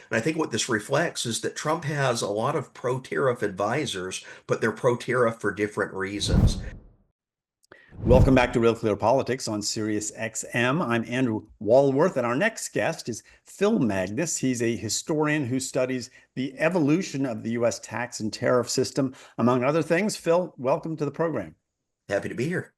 And I think what this reflects is that Trump has a lot of pro-tariff advisors, but they're pro-tariff for different reasons. Welcome back to Real Clear Politics on Sirius XM. I'm Andrew Walworth, and our next guest is Phil Magness. He's a historian who studies the evolution of the U.S. tax and tariff system, among other things. Phil, welcome to the program. Happy to be here.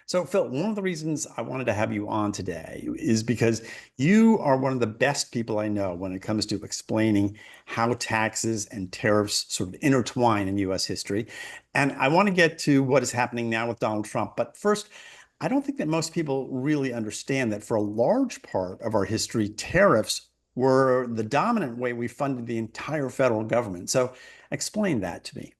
So, Phil, one of the reasons I wanted to have you on today is because you are one of the best people I know when it comes to explaining how taxes and tariffs sort of intertwine in U.S. history. And I want to get to what is happening now with Donald Trump. But first, I don't think that most people really understand that for a large part of our history, tariffs were the dominant way we funded the entire federal government. So, explain that to me.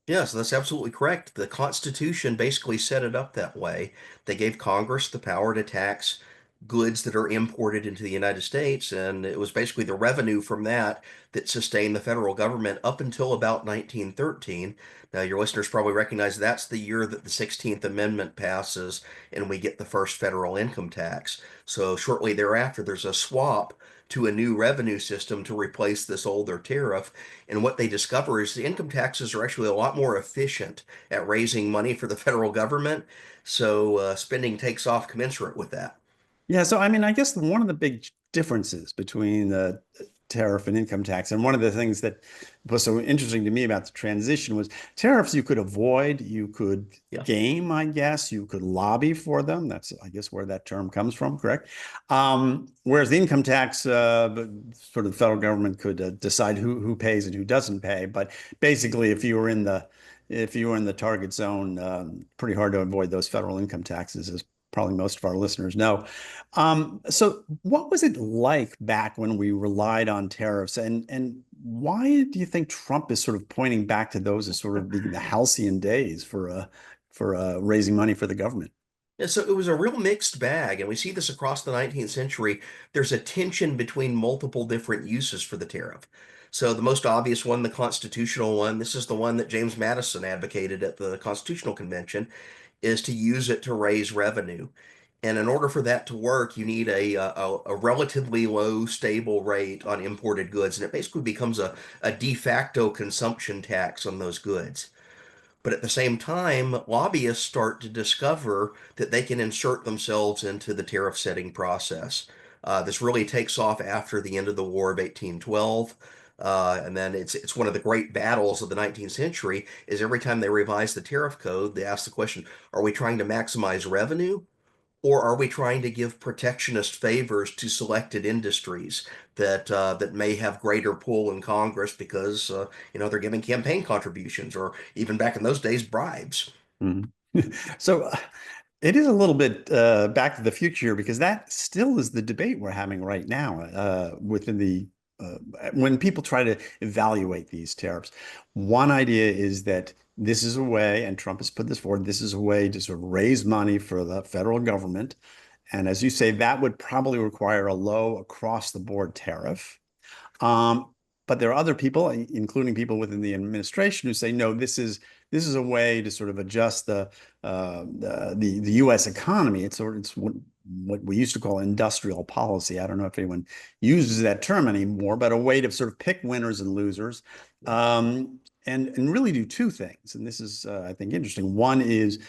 Yes, that's absolutely correct. The Constitution basically set it up that way. They gave Congress the power to tax goods that are imported into the United States, and it was basically the revenue from that that sustained the federal government up until about 1913. Now, your listeners probably recognize that's the year that the 16th Amendment passes and we get the first federal income tax. So shortly thereafter, there's a swap to a new revenue system to replace this older tariff. And what they discover is the income taxes are actually a lot more efficient at raising money for the federal government. So spending takes off commensurate with that. Yeah, so I mean, I guess one of the big differences between the tariff and income tax, and one of the things that was so interesting to me about the transition was tariffs you could avoid, you could Yeah. game, I guess, you could lobby for them. That's, I guess, where that term comes from, correct? Whereas the income tax, sort of the federal government could decide who pays and who doesn't pay. But basically, if you were in the target zone, pretty hard to avoid those federal income taxes, as probably most of our listeners know. So what was it like back when we relied on tariffs, and why do you think Trump is sort of pointing back to those as sort of the halcyon days for raising money for the government? Yeah, so it was a real mixed bag, and we see this across the 19th century. There's a tension between multiple different uses for the tariff. So the most obvious one, the constitutional one, this is the one that James Madison advocated at the Constitutional Convention, is to use it to raise revenue. And in order for that to work, you need a relatively low, stable rate on imported goods, and it basically becomes a de facto consumption tax on those goods. But at the same time, lobbyists start to discover that they can insert themselves into the tariff setting process. This really takes off after the end of the War of 1812. And then it's one of the great battles of the 19th century is every time they revise the tariff code, they ask the question, are we trying to maximize revenue or are we trying to give protectionist favors to selected industries that may have greater pull in Congress because they're giving campaign contributions or even back in those days bribes? Mhm. So it is a little bit back to the future because that still is the debate we're having right now within the when people try to evaluate these tariffs. One idea is that this is a way, and Trump has put this forward, this is a way to sort of raise money for the federal government. And as you say, that would probably require a low across the board tariff. Um, but there are other people, including people within the administration, who say, no, this is a way to sort of adjust the U.S. economy. It's what we used to call industrial policy. I don't know if anyone uses that term anymore, but a way to sort of pick winners and losers, and really do two things. And this is, I think, interesting. One is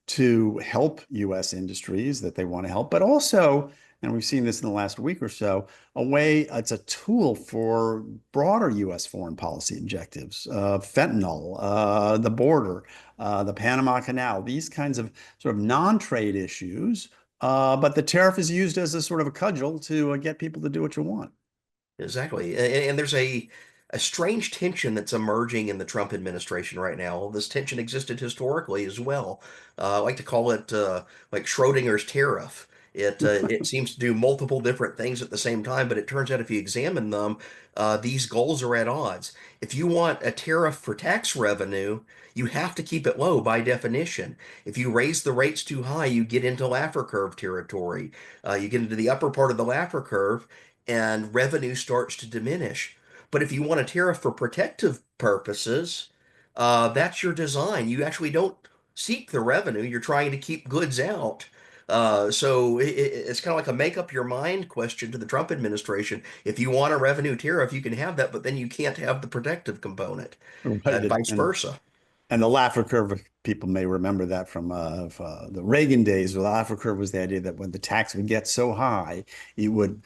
to help U.S. industries that they want to help, but also, and we've seen this in the last week or so, it's a tool for broader U.S. foreign policy objectives, fentanyl, the border, the Panama Canal, these kinds of sort of non-trade issues. But the tariff is used as a sort of a cudgel to get people to do what you want. Exactly. And there's a strange tension that's emerging in the Trump administration right now. This tension existed historically as well. I like to call it like Schrodinger's tariff. It seems to do multiple different things at the same time, but it turns out if you examine them, these goals are at odds. If you want a tariff for tax revenue, you have to keep it low by definition. If you raise the rates too high, you get into Laffer curve territory. You get into the upper part of the Laffer curve, and revenue starts to diminish. But if you want a tariff for protective purposes, that's your design. You actually don't seek the revenue. You're trying to keep goods out. So it's kind of like a make up your mind question to the Trump administration. If you want a revenue tariff, you can have that, but then you can't have the protective component, Right. and vice versa. And the Laffer curve, people may remember that from the Reagan days. The Laffer curve was the idea that when the tax would get so high, it would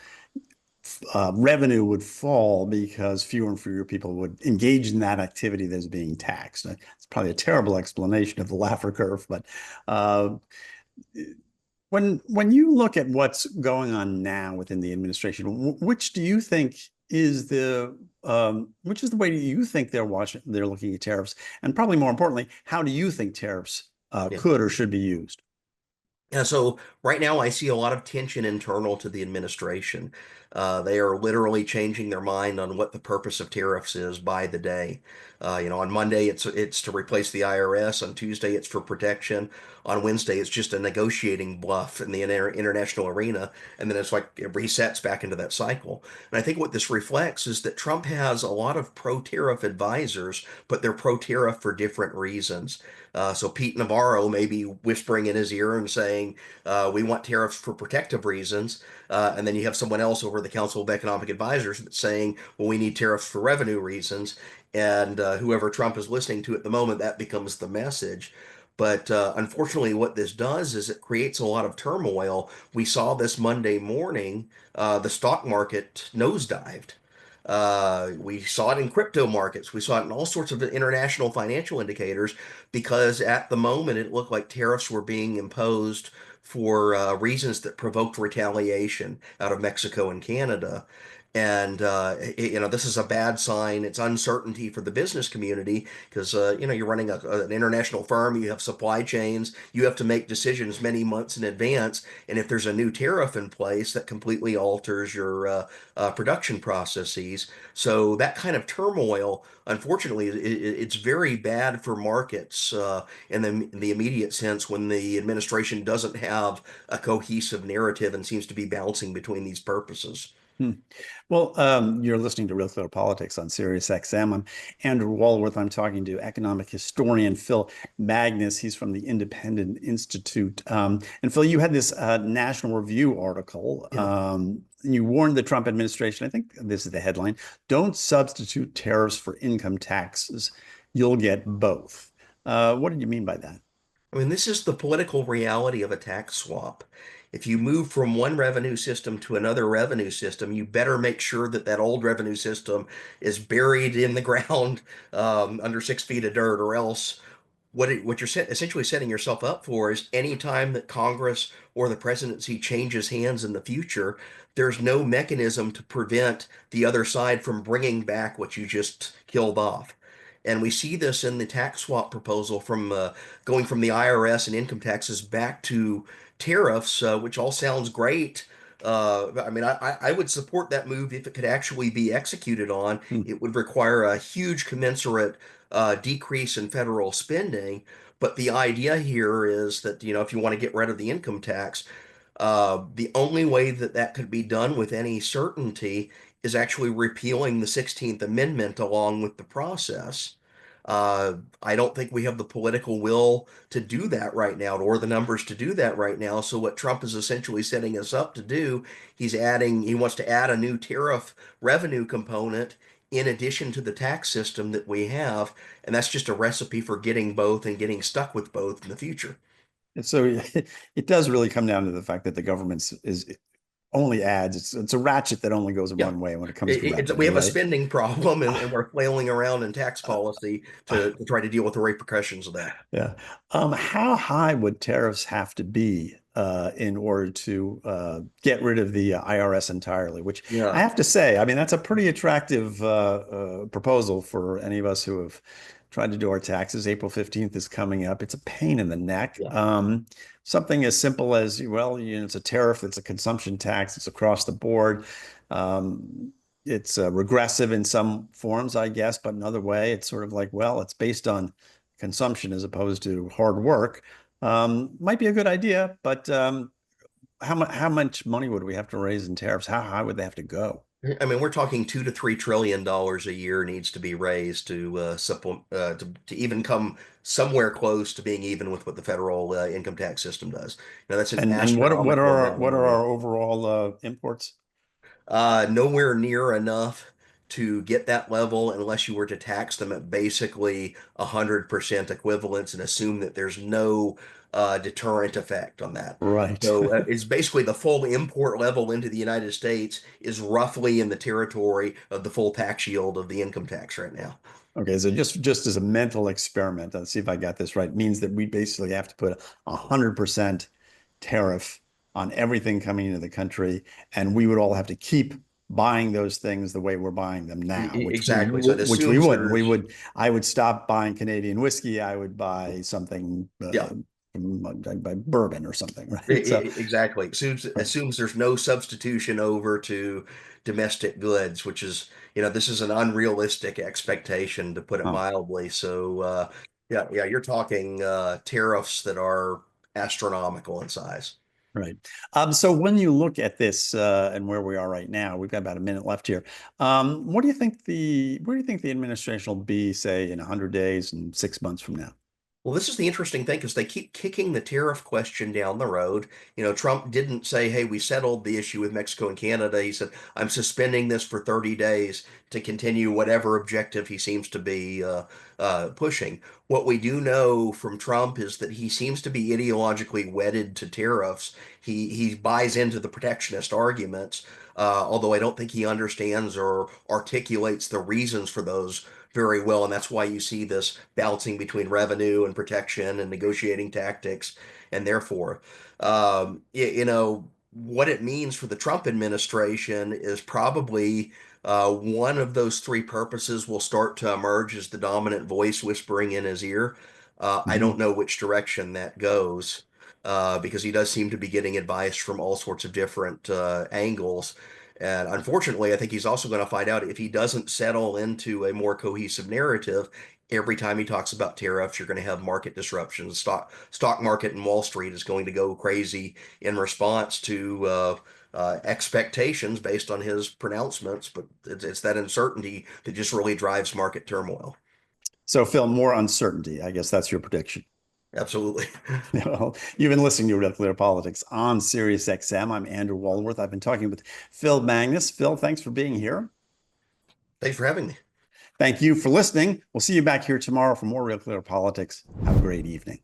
revenue would fall because fewer and fewer people would engage in that activity that's being taxed. It's probably a terrible explanation of the Laffer curve, but uh, when you look at what's going on now within the administration, which do you think is which is the way you think they're looking at tariffs, and probably more importantly, how do you think tariffs Yeah. could or should be used? Yeah, so right now I see a lot of tension internal to the administration. They are literally changing their mind on what the purpose of tariffs is by the day. On Monday it's to replace the IRS. On Tuesday it's for protection. On Wednesday it's just a negotiating bluff in the international arena, and then it's like it resets back into that cycle. And I think what this reflects is that Trump has a lot of pro-tariff advisors, but they're pro-tariff for different reasons. So Pete Navarro may be whispering in his ear and saying, we want tariffs for protective reasons. And then you have someone else over the Council of Economic Advisors that's saying, well, we need tariffs for revenue reasons. And whoever Trump is listening to at the moment, that becomes the message. But unfortunately, what this does is it creates a lot of turmoil. We saw this Monday morning, the stock market nosedived. We saw it in crypto markets. We saw it in all sorts of international financial indicators because at the moment it looked like tariffs were being imposed for reasons that provoked retaliation out of Mexico and Canada. And this is a bad sign. It's uncertainty for the business community because you're running an international firm. You have supply chains. You have to make decisions many months in advance. And if there's a new tariff in place, that completely alters your production processes. So that kind of turmoil, unfortunately, it's very bad for markets in the immediate sense when the administration doesn't have a cohesive narrative and seems to be bouncing between these purposes. Hmm. Well, you're listening to Real Clear Politics on Sirius XM. I'm Andrew Walworth. I'm talking to economic historian Phil Magness. He's from the Independent Institute. And Phil, you had this National Review article. Yeah. You warned the Trump administration, I think this is the headline, don't substitute tariffs for income taxes. You'll get both. What did you mean by that? I mean, this is the political reality of a tax swap. If you move from one revenue system to another revenue system, you better make sure that that old revenue system is buried in the ground under 6 feet of dirt, or else what you're essentially setting yourself up for is any time that Congress or the presidency changes hands in the future, there's no mechanism to prevent the other side from bringing back what you just killed off. And we see this in the tax swap proposal from going from the IRS and income taxes back to tariffs, which all sounds great. I mean, I would support that move if it could actually be executed on. Hmm. It would require a huge commensurate decrease in federal spending. But the idea here is that, if you want to get rid of the income tax, the only way that that could be done with any certainty is actually repealing the 16th Amendment along with the process. I don't think we have the political will to do that right now, or the numbers to do that right now. So what Trump is essentially setting us up to do, he wants to add a new tariff revenue component in addition to the tax system that we have. And that's just a recipe for getting both and getting stuck with both in the future. And so it does really come down to the fact that the government is only adds. It's a ratchet that only goes Yeah. one way when it comes to We revenue, have a right? spending problem, and we're flailing around in tax policy to try to deal with the repercussions of that. Yeah. How high would tariffs have to be in order to get rid of the IRS entirely? Which I Yeah. have to say, I mean, that's a pretty attractive proposal for any of us who have tried to do our taxes. April 15th is coming up. It's a pain in the neck. Yeah. Something as simple as, well, it's a tariff, it's a consumption tax, it's across the board. It's regressive in some forms, I guess, but another way, it's sort of like, well, it's based on consumption as opposed to hard work. Might be a good idea, but how much money would we have to raise in tariffs? How high would they have to go? I mean, we're talking $2 to $3 trillion a year needs to be raised to to even come somewhere close to being even with what the federal income tax system does. Now, that's an And astronomical amount of what are money. our overall imports? Nowhere near enough to get that level unless you were to tax them at basically 100% equivalence and assume that there's no deterrent effect on that. Right. So it's basically the full import level into the United States is roughly in the territory of the full tax yield of the income tax right now. Okay, so just as a mental experiment, let's see if I got this right. Means that we basically have to put 100% tariff on everything coming into the country, and we would all have to keep buying those things the way we're buying them now, Exactly. So it which we assumes wouldn't. We there's, would. I would stop buying Canadian whiskey. I would buy something yeah. from I'd buy bourbon or something, right? So, Exactly. Assumes there's no substitution over to domestic goods, which is, this is an unrealistic expectation to put it oh, mildly. So, yeah, you're talking tariffs that are astronomical in size. right. So when you look at this and where we are right now, we've got about a minute left here. What do you think where do you think the administration will be, say, in 100 days and 6 months from now? Well, this is the interesting thing because they keep kicking the tariff question down the road. Trump didn't say, hey, we settled the issue with Mexico and Canada. He said, I'm suspending this for 30 days to continue whatever objective he seems to be pushing. What we do know from Trump is that he seems to be ideologically wedded to tariffs. He buys into the protectionist arguments, although I don't think he understands or articulates the reasons for those very well, and that's why you see this bouncing between revenue and protection and negotiating tactics, and therefore, what it means for the Trump administration is probably one of those three purposes will start to emerge as the dominant voice whispering in his ear. I don't Mhm. know which direction that goes. Because he does seem to be getting advice from all sorts of different angles. And unfortunately, I think he's also going to find out if he doesn't settle into a more cohesive narrative. Every time he talks about tariffs, you're going to have market disruptions. Stock market and Wall Street is going to go crazy in response to expectations based on his pronouncements. But it's that uncertainty that just really drives market turmoil. So, Phil, more uncertainty. I guess that's your prediction. Absolutely. Well, you've been listening to Real Clear Politics on Sirius XM. I'm Andrew Walworth. I've been talking with Phil Magness. Phil, thanks for being here. Thanks for having me. Thank you for listening. We'll see you back here tomorrow for more Real Clear Politics. Have a great evening.